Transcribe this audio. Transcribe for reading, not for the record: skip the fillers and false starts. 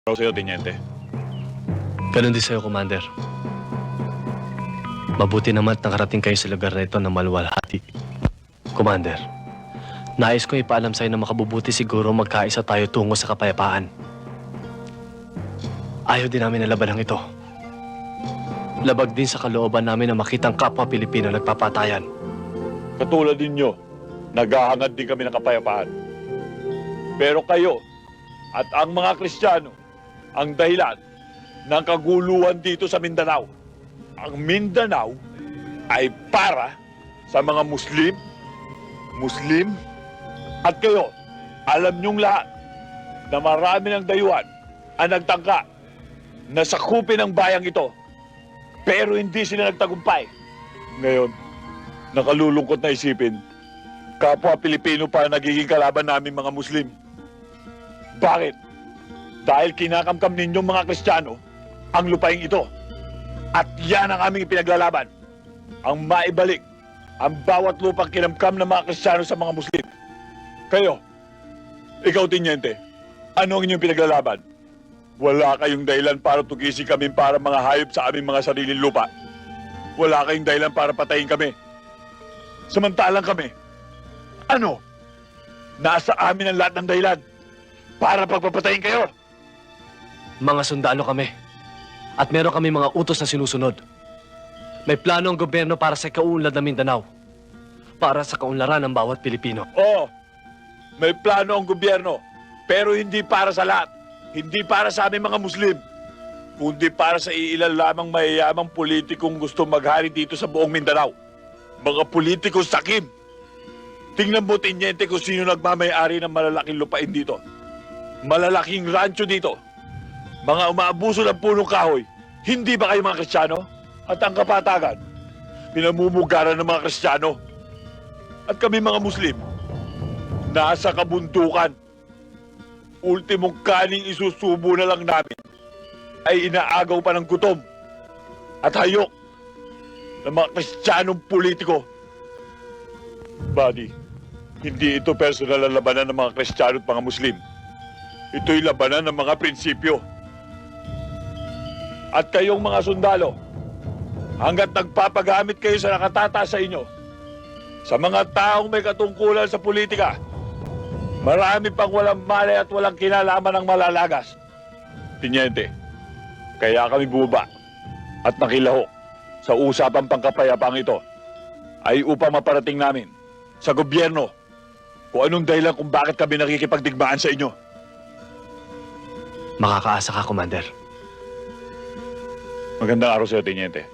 Pero sa'yo, Teniente. Ganun din sa'yo, Commander. Mabuti naman at nakarating kayo sa lugar na ito na maluwalhati. Commander, nais kong ipaalam sa'yo na makabubuti siguro magkaisa tayo tungo sa kapayapaan. Ayaw din namin na labanang ito. Labag din sa kalooban namin na makitang kapwa Pilipino nagpapatayan. Katulad ninyo, naghahangad din kami ng kapayapaan. Pero kayo at ang mga Kristiyano ang dahilan ng kaguluhan dito sa Mindanao. Ang Mindanao ay para sa mga Muslim, at kayo, alam niyong lahat na marami ng dayuhan ang nagtangka na sakupin ang bayang ito, pero hindi sila nagtagumpay. Ngayon, nakalulungkot na isipin, kapwa Pilipino pa nagiging kalaban namin mga Muslim. Bakit? Dahil kinakamkam ninyong mga Kristiyano ang lupaing ito. At yan ang aming ipinaglalaban. Ang maibalik ang bawat lupang kinamkam ng mga Kristiyano sa mga Muslim. Kayo, ikaw, Teniente, ano ang inyong pinaglalaban? Wala kayong dahilan para tugisin kami para mga hayop sa aming mga sariling lupa. Wala kayong dahilan para patayin kami. Samantalang kami, ano? Nasa amin ang lahat ng dahilan para pagpapatayin kayo. Mga sundalo kami. At meron kami mga utos na sinusunod. May plano ang gobyerno para sa kaunlad ng Mindanao. Para sa kaunlaran ng bawat Pilipino. Oo, may plano ang gobyerno, pero hindi para sa lahat. Hindi para sa aming mga Muslim, kundi para sa iilan lamang mayayamang politikong gusto maghari dito sa buong Mindanao. Mga politikong sakim. Tingnan mo, Teniente, kung sino nagmamay-ari ng malalaking lupain dito. Malalaking rancho dito. Mga umaabuso ng punong kahoy. Hindi ba kayo mga Kristiyano? At ang kapatagan, pinamumugaran ng mga Kristiyano. At kami mga Muslim, nasa kabundukan. Ultimong kaning isusubo na lang namin ay inaagaw pa ng gutom at hayok ng mga Kristiyanong politiko. Buddy, hindi ito personal na labanan ng mga Kristiyano at mga Muslim. Ito'y labanan ng mga prinsipyo. At kayong mga sundalo, hanggat nagpapagamit kayo sa nakatataas sa inyo, sa mga taong may katungkulan sa politika, marami pang walang malay at walang kinalaman ng malalagas. Teniente, kaya kami bumaba at nakilahok sa usapang pangkapayapaang ito ay upang maparating namin sa gobyerno kung anong dahilan kung bakit kami nakikipagdigmaan sa inyo. Makakaasa ka, Commander. Magandang araw sa iyo, Teniente.